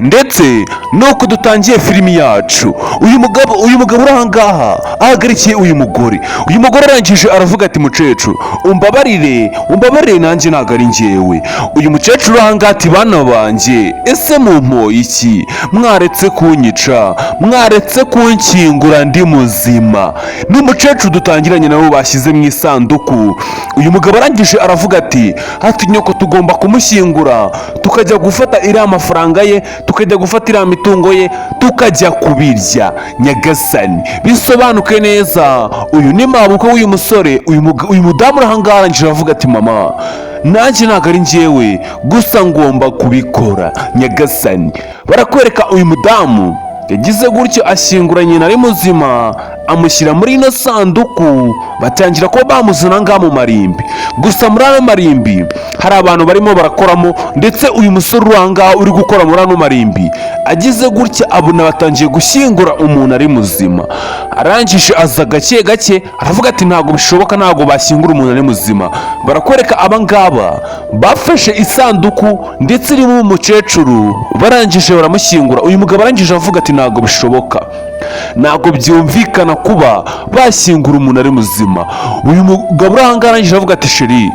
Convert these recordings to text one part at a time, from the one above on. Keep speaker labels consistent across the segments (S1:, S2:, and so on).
S1: ndetse nuko dutangiye filimi yacu. Uyu mugabo uri ahangaha ahagarikiye uyu mugore arangije aravuga ati mukecuru umbabarire nanjye ntabwo ari njyewe. Uyu mukecuru uri ahangaha ati bana banjye ese mumpoye iki, mwaretse kunyica, mwaretse kunshyingura ndi muzima. N'umukecuru dutangiranye nabo bashyize mu isanduku. Uyu mugabo arangije aravuga ati nyoko tugomba kumushyingura, tukajya gufata iriya mafaranga ye, tukajya gufata iriya mitungo ye, tukajya kubirya. Nyagasani bisobanuke neza, uyu ni mabukwe w'uyu musore. Uyu mudamu uri ahangaha arangije aravuga ati mama nanjye ntabwo ari njyewe, gusa ngomba kubikora. Nyagasani barakwereka uyu mudamu yagize gutyo ashyingura nyina ari muzima, amushyira muri ino sanduku. Batangira kuba bamuzana ngaha mu marimbi, gusa muri ano marimbi hari abantu barimo barakoramo, ndetse uyu musore uri ahangaha uri gukora muri ano marimbi agize gutya abona batangiye gushyingura umuntu ari muzima. Arangije aza gake gake aravuga ati ntabwo bishoboka, ntabwo bashyingura umuntu ari muzima. Barakwereka abangaba bafashe isanduku ndetse irimo umukecuru, barangije baramushyingura. Uyu mugabo arangije avuga ati ntabwo bishoboka, ntabwo byumvikana kuba bashyingura umuntu ari muzima. Uyu mugabo uri ahangaha arangije avuga ati sheri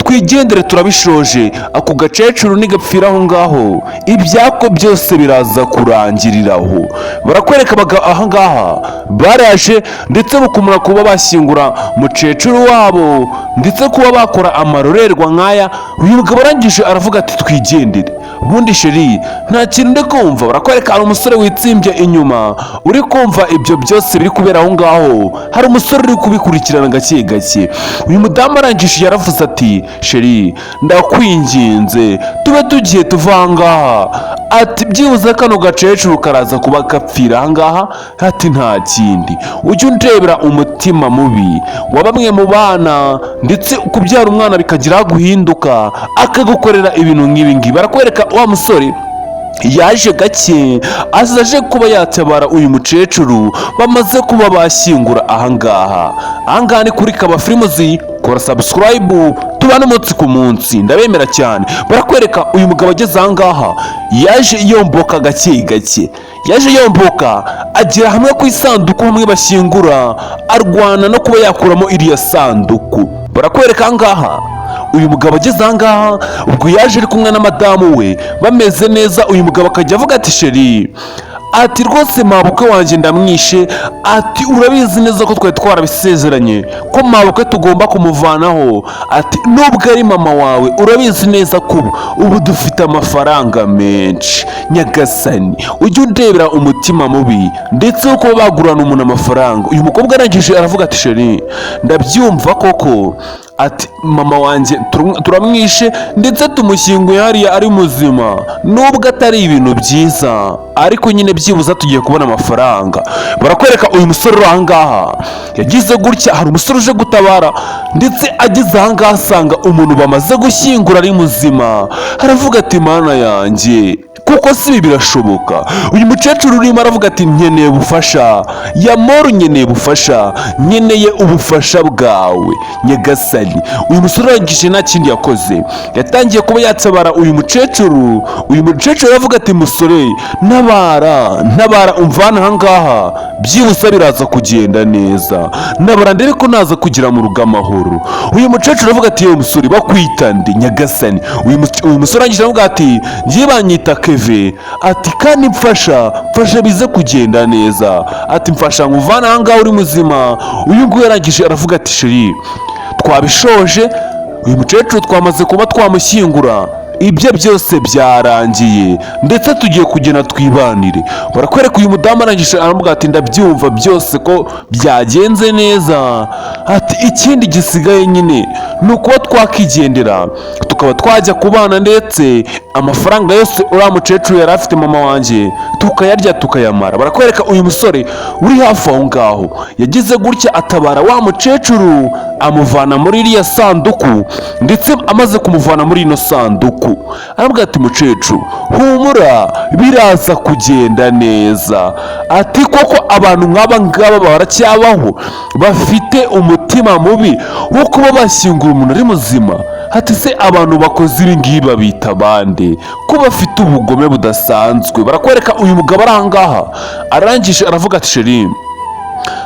S1: twigendere turabishoje, ako gakecuru nigapfira aho ngaho ibyako byose biraza kurangiriraho. Barakwereka ahangaha baraje ndetse bakumura kuba bashyingura mukecuru wabo, ndetse kuba bakora amarorerwa nk'aya. Uyu mugabo arangije aravuga ati twigendere. Ubundi sheri nta kintu ndi kumva. Barakwereka hari umusore witsimbye inyuma uri kumva ibyo byose biri kubera aho ngaho, hari umusore uri kubikurikirana gake gake. Uyu mudamu arangije yaravuze ati sheri ndakwinginze tube tugiye tuva ahangaha, ati byibuze kano gakecuru karaza kuba gapfira ahangaha, ati nta kindi. Ujye undebera umutima mubi wa bamwe mu bana, ndetse kubyara umwana bikagira guhinduka akagukorera ibintu nk'ibi ngibi. Barakwereka wa musore yaje gake aje kuba yatabara uyu mukecuru bamaze kuba bashyingura ahangaha. Ahangaha ni kuri Kaba Films, kora subscribe tubane umunsi ku munsi, ndabemera cyane. Barakwereka uyu mugabo ageze ahangaha yaje yomboka gake gake, yaje yomboka agera hamwe ku isanduku hamwe bashyingura, arwana no kuba yakuramo iriya sanduku. Barakwereka ahangaha uyu mugabo ageze ahangaha ubwo yaje ari kumwe na madamu we bameze neza. Uyu mugabo akajya avuga ati sheri ati rwose mabukwe wanjye ndamwishe, ati urabizi neza ko twari twarabisezeranye ko mabukwe tugomba kumuvanaho, ati nubwo ari mama wawe urabizi neza ko ubu dufite amafaranga menshi. Nyagasani ujye undebera umutima mubi ndetse uko bagurana umuntu amafaranga. Uyu mukobwa arangije aravuga ati sheri ndabyumva koko, ati mama wanjye turamwishe ndetse tumushyinguye hariya ari muzima, nubwo atari ibintu byiza ariko nyine byibuza tugiye kubona amafaranga. Barakwereka uyu musore uri ahangaha yagize gutya, hari umusore uje gutabara, ndetse ageze ahangaha asanga umuntu bamaze gushyingura ari muzima. Aravuga ati mana yanjye kuko si ibi birashoboka. Uyu mukecuru urimo aravuga ati nkeneye ubufasha yamoru, nkeneye ubufasha, nkeneye ubufasha bwawe Nyagasani. Uyu musore arangije nta kindi yakoze, yatangiye kuba yatabara uyu mukecuru. Uyu mukecuru aravuga ati musore ntabara umvana ahangaha, byibuze biraza kugenda neza, ntabara ndebe ko naza kugira mu rugo amahoro. Uyu mukecuru aravuga ati yewe musore bakwitande Nyagasani. Uyu musore arangije aravuga ati ngiye banyita Keve, ati kandi mfasha bize kugenda neza, ati mfasha nkuvana ahangaha uri muzima. Uyu nguyu yarangije aravuga ati sheri twabishoje, uyu mukecuru twamaze kuba twamushyingura, ibyo byose byarangiye ndetse tugiye kugenda twibanire. Barakwereka uyu mudamu arangije aravuga ati ndabyumva byose ko byagenze neza, ati ikindi gisigaye nyine ni ukuba twakigendera tukaba twajya kubana, ndetse amafaranga yose uriya mukecuru yari afite mama wanjye tukayarya tukayamara. Barakwereka uyu musore uri hafi aho ngaho yagize gutya atabara wa mukecuru, amuvana muri iriya sanduku, ndetse amaze kumuvana muri ino sanduku aravuga ati mukecuru humura biraza kugenda neza, ati koko abantu nk'aba ngaba baracyabaho bafite umutima mubi wo kuba bashyingura umuntu ari muzima. ati se abantu bakoze ibi ngibi babita bande ko bafite ubugome budasanzwe? Barakwereka uyu mugabo ari ahangaha arangije aravuga ati sheri,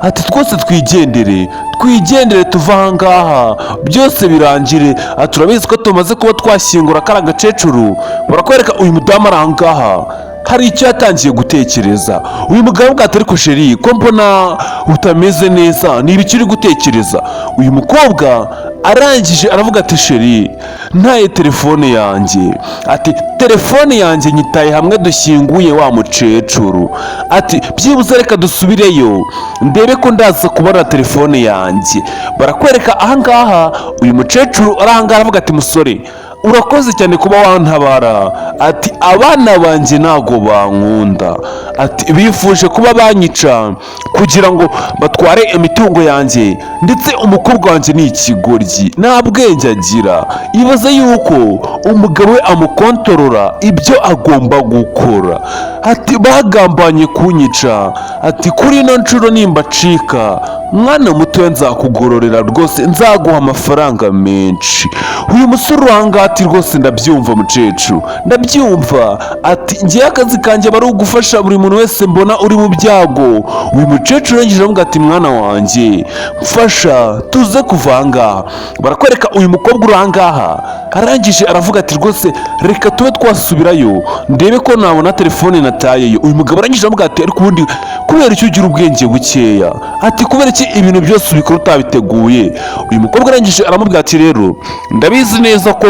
S1: ati twose twigendere tuva ahangaha byose birangire. Turabizi ko tumaze kuba twashyingura kariya gakecuru. Barakwereka uyu mudamu ari ahangaha hari icyo yatangiye gutekereza. Uyu mugabo avuga ati ariko sheri, ko mbona utameze neza, ni ibiki uri gutekereza? Uyu mukobwa arangije aravuga ati sheri, ntaye telefone yanjye, ati telefone yanjye nyitaye hamwe dushyinguye wa mukecuru, ati byibuze reka dusubireyo ndebe ko ndaza kubona telefone yanjye. Barakwereka ahangaha uyu mukecuru ari ahangaha aravuga ati musore, urakoze cyane kuba wantabara, ati abana banjye ntago bankunda, ati bifuje kuba banyica kugira ngo batware imitungo yanjye, ndetse umukobwa wanjye ni ikigoryi nta bwenge agira, ibaze yuko umugabo we amukontorora ibyo agomba gukora. Ati bagambanye kunyica, ati kuri ino nshuro nimbacika mwana mutoya nzakugororera rwose, nzaguha amafaranga menshi. Uyu musore uranga ati rwose ndabyumva mukecuru, ndabyumva, ati ngiye akazi kanjye bari ugufasha buri muntu wese mbona uri mu byago. Uyu mukecuru yangije avuga ati mwana wanjye mfasha tuze kuva ahangaha. Barakwereka uyu mukobwa uri ahangaha arangije aravuga ati rwose reka tube twasubirayo ndebe ko nabona telefone natayeyo. Uyu mugabo arangije avuga ati ariko ubundi kubera icyo ugira ubwenge bukeya, ati kubera iki ibintu byose ubikora utabiteguye? Uyu mukobwa arangije aramubwira ati rero ndabizi neza ko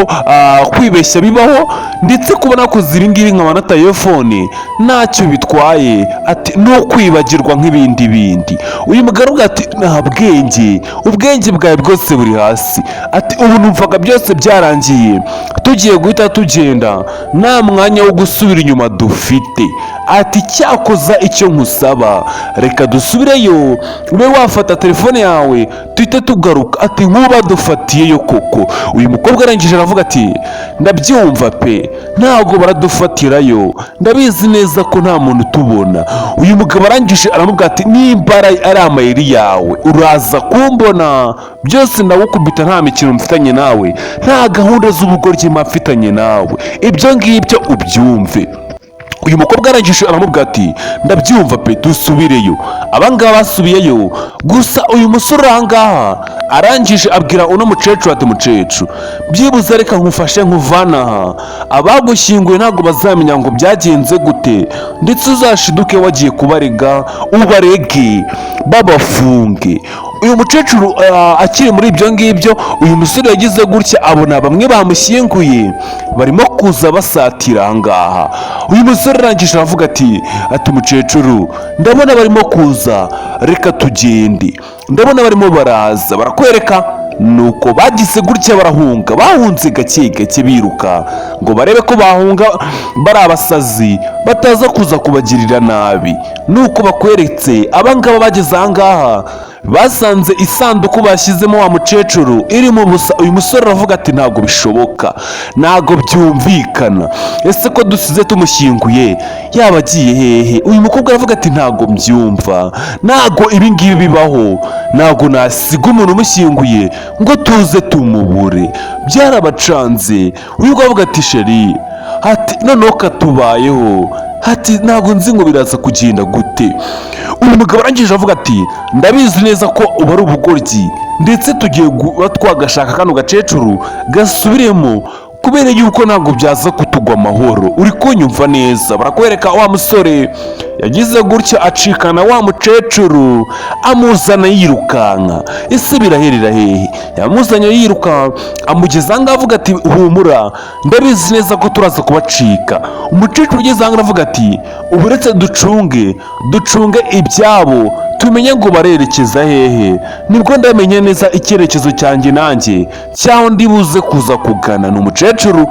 S1: kwibeshya bibaho, ndetse kuba nakoze ibi ngibi nkaba natayeyo fone ntacyo bitwaye, ati no kwibagirwa nk'ibindi bindi. Uyu mugabo aravuga ati nta bwenge, ubwenge bwawe bwose buri hasi, ati ubu numvaga byose byarangiye tugiye guhita tugenda nta mwanya wo gusubira inyuma dufite, ati cyakoza icyo nkusaba reka dusubireyo ube wafata telefone yawe tuhite tugaruka, ati nkuba dufatiyeyo koko. Uyu mukobwa arangije aravuga ati ndabyumva pe, ntabwo baradufatirayo, ndabizi neza ko nta muntu utubona. Uyu mugabo arangije aramubwira ati nimba ari amayeri yawe uraza kumbona byose ndagukubita, nta mikino mfitanye nawe, nta gahunda z'ubugoryi mfitanye nawe, ibyo ngibyo ubyumve. Uyu mukobwa arangije aramubwira ati ndabyumva pe dusubireyo. Abangaba basubiyeyo, gusa uyu musore ahangaha arangije abwira uno mukecuru ati mukecuru byibuze reka nkufashe nkuvana aha, abagushyinguye ntabwo bazamenya ngo byagenze gute, ndetse uzashiduke wagiye kubarega ubarege babafunge. Uyu mukecuru akiri muri ibyo ngibyo, uyu musore yagize gutya abona bamwe bamushyinguye barimo kuza basatira ahangaha. Uyu musore arangije aravuga ati mukecuru ndabona barimo kuza, reka tugende, ndabona barimo baraza. Barakwereka nuko bagize gutya barahunga, bahunze gake gake biruka ngo barebe ko bahunga bari abasazi bataza kuza kubagirira nabi. Nuko bakweretse abangaba bageze ahangaha basanze isanduku bashyizemo wa mukecuru iri mu busa. Uyu musore aravuga ati ntabwo bishoboka, ntabwo byumvikana, ese ko dusize tumushyinguye yaba agiye hehe? Uyu mukobwa aravuga ati ntabwo mbyumva, ntabwo ibi ngibi bibaho, ntabwo nasiga umuntu umushyinguye ngo tuze tumubure, byarabacanze. Uyu aravuga ati sheri, ati noneho katubayeho, ati ntabwo nzi ngo biraza kugenda gute. Uyu mugabo arangije avuga ati ndabizi neza ko uba ari ubugoryi, ndetse tugiye kuba twagashaka kano gakecuru gasubiremo, kubera yuko ntabwo byaza kutugwa amahoro. Uri kunyumva neza? Barakwereka wa musore yagize gutya acikana wa mukecuru amuzana yirukanka. Ese biraherera hehe? Yamuzanye yiruka amugeza ahangaha avuga ati humura ndabizi neza ko turaza kubacika. Umukecuru ugeze ahangaha aravuga ati ubu uretse ducunge ibyabo tumenye ngo barerekeza hehe, nibwo ndamenye neza icyerekezo cyanjye nanjye cyaho ndi buze kuza kugana. Ni umukecuru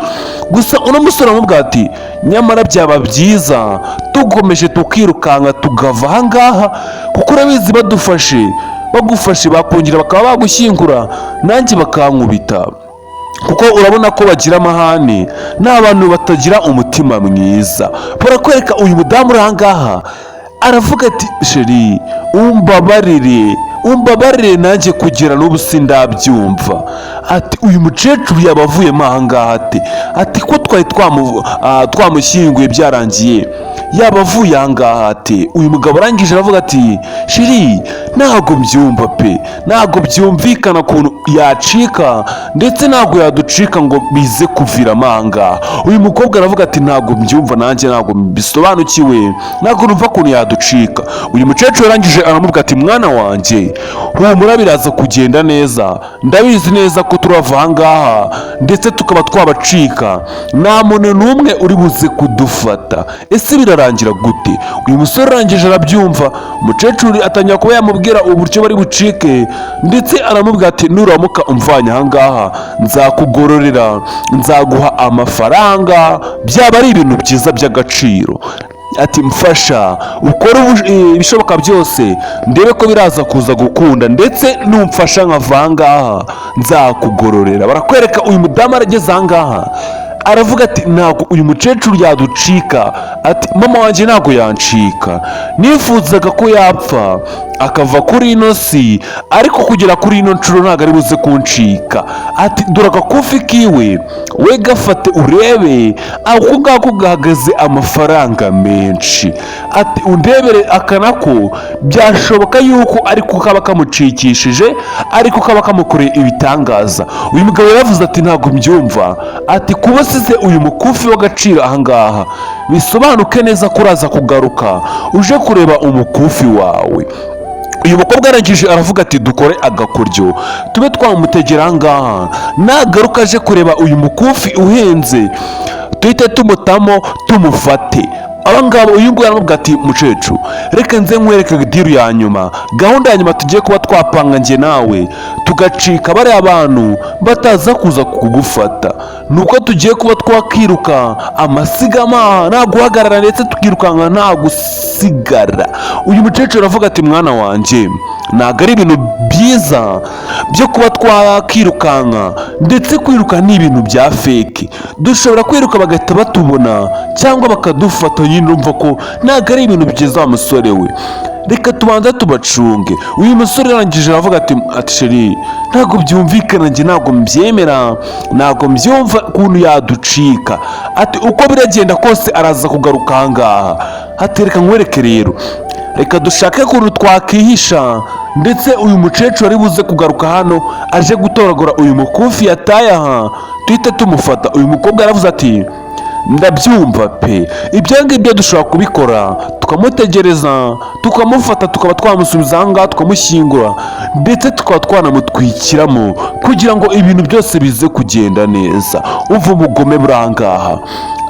S1: gusa uno musore aramubwira ati nyamara byaba byiza tugomeje tukirukanka tugava ahangaha, kuko urabizi bagufashe bakongera bakaba bagushyingura nanjye bakankubita, kuko urabona ko bagira amahane, ni abantu batagira umutima mwiza. Barakwereka uyu mudamu uri ahangaha aravuga ati sheri umbabarire umbabarire nanjye kugera n'ubu sindabyumva. Ati uyu mukecuru yaba avuyemo ahangaha ati ko twari twamushyinguye byarangiye yaba avuye ahangaha ati. Uyu mugabo arangije aravuga ati shiri ntabwo mbyumva pe, ntabwo byumvikana ukuntu yacika ndetse ntabwo yaducika ngo bize kuviramo ahangaha. Uyu mukobwa aravuga ati ntabwo mbyumva nanjye ntabwo bisobanukiwe, ntabwo numva ukuntu yaducika. Uyu mukecuru arangije aramubwira ati mwana wanjye humura biraza kugenda neza, ndabizi neza ko turava ahangaha ndetse tukaba twabacika, nta muntu n'umwe uri buze kudufata. Ese birarangira gute? Uyu musore arangije arabyumva, umukecuru atangira kuba yamubwira uburyo bari bucike ndetse aramubwira ati nuramuka umvanye ahangaha nzakugororera, nzaguha amafaranga, byaba ari ibintu byiza by'agaciro. Ati mfasha ukore ibishoboka byose ndebe ko biraza kuza gukunda, ndetse numfasha nkava ahangaha nzakugororera. Barakwereka uyu mudamu arageze ahangaha aravuga ati ntabwo uyu mukecuru yaducika. Ati mama wanjye ntabwo yancika, nifuzaga ko yapfa akava kuri ino si, ariko kugera kuri ino nshuro ntabwo ari buze kuncika. Ati dore agakufi kiwe we gafate urebe, ako ngako gahagaze amafaranga menshi. Ati undebere aka nako byashoboka yuko ariko kaba kamucikishije, ariko kaba kamukoreye ibitangaza. Uyu mugabo yaravuze ati ntabwo mbyumva, ati kuba size uyu mukufi w'agaciro ahangaha bisobanuke neza ko uraza kugaruka uje kureba umukufi wawe. Uyu mukobwa arangije aravuga ati dukore agakoryo tube twamutegera ahangaha, nagaruka aje kureba uyu mukufi uhenze tuhite tumutamo tumufate. Abangabo uyu nguyu aramubwira ati mukecuru reka nze nkwereke diru ya nyuma, gahunda ya nyuma tugiye kuba twapanga njye nawe tugacika bariya abantu bataza kuza kugufata, nuko tugiye kuba twakiruka amasigama nta guhagarara ndetse tukirukanka nta gusigara. Uyu mukecuru aravuga ati mwana wanjye ntabwo ari ibintu byiza byo kuba twakirukanka, ndetse kwiruka ni ibintu bya feki, dushobora kwiruka bagahita batubona cyangwa bakadufata. Nyine urumva ko ntabwo ari ibintu byiza wa musore we, reka tubanza tubacunge. Uyu musore arangije aravuga ati sheri ntabwo byumvikana, njye ntabwo mbyemera, ntabwo mbyumva ukuntu yaducika. Ati uko biragenda kose araza kugaruka ahangaha. Ati reka nkwereke rero, reka dushake ukuntu twakihisha ndetse uyu mukecuru ari buze kugaruka hano aje gutoragura uyu mukufi yataye aha tuhite tumufata. Uyu mukobwa yaravuze ati ndabyumva pe, ibyo ngibyo dushobora kubikora tukamutegereza tukamufata tukaba twamusubiza ahangaha tukamushyingura ndetse tukaba twanamutwikiramo kugira ngo ibintu byose bize kugenda neza. Umva ubugome buri ahangaha.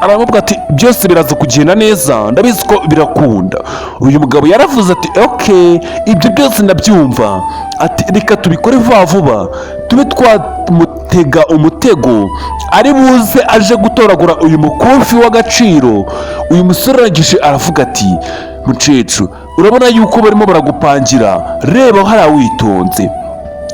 S1: Aramubwira ati byose biraza kugenda neza ndabizi ko birakunda. Uyu mugabo yaravuze ati okay ibyo byose ndabyumva, ati reka tubikore vuba vuba tube twamutega umutego ari buze aje gutoragura uyu mukufi w'agaciro. Uyu musore arangije aravuga ati mukecuru urabona yuko barimo baragupangira, reba hariya witonze,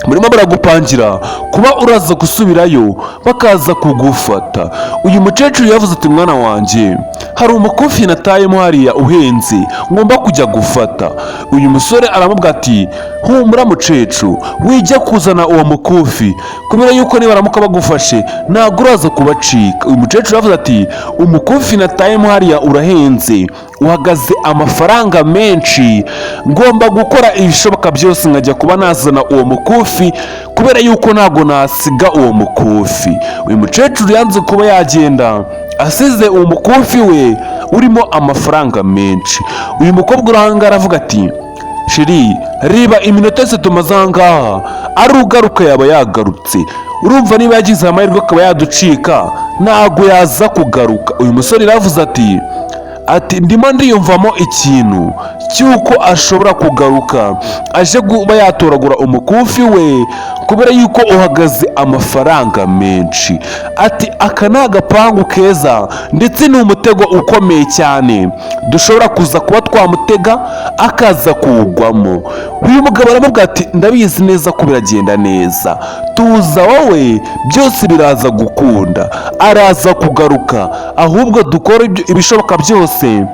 S1: barimo baragupangira kuba uraza gusubirayo bakaza kugufata. Uyu mukecuru yavuze ati mwana wanjye hari umukufi natayemo hariya uhenze ngomba kujya gufata. Uyu musore aramubwira ati humura mukecuru wijya kuzana uwo mukufi kubera yuko nibaramuka bagufashe ntabwo uraza kubacika. Uyu mukecuru yavuze ati umukufi natayemo hariya urahenze uhagaze amafaranga menshi, ngomba gukora ibishoboka byose nkajya kuba nazana uwo mukufi kubera yuko ntabwo nasiga uwo mukufi. Uyu mukecuru yanze kuba yagenda asize uwo mukufi we urimo amafaranga menshi. Uyu mukobwa urahanga aravuga ati sheri reba iminota yose tumaze ahangaha, ari ugaruka yaba yagarutse, urumva niba yagize amahirwe akaba yaducika ntabwo yaza kugaruka. Uyu musore yaravuze ati ndimo ndiyumvamo ikintu cy'uko ashobora kugaruka aje kuba yatoragura umukufi we kubera yuko uhagaze amafaranga menshi. Ati aka ni agapangu keza ndetse ni umutego ukomeye cyane dushobora kuza kuba twamutega akaza kuwugwamo. Uyu mugabo aramubwira ati ndabizi neza ko biragenda neza, tuza wowe byose biraza gukunda, araza kugaruka, ahubwo dukora ibishoboka byose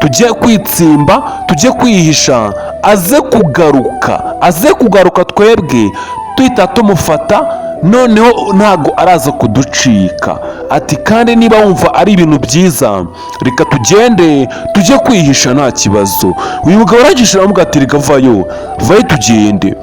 S1: tujye kwitsimba, tujye kwihisha, aze kugaruka twebwe tuhita tumufata, noneho ntago araza kuducika. Ati kandi niba wumva ari ibintu byiza, reka tugende tujye kwihisha nta kibazo. Uyu mugabo arangije aramubwira ati reka vayo tugende.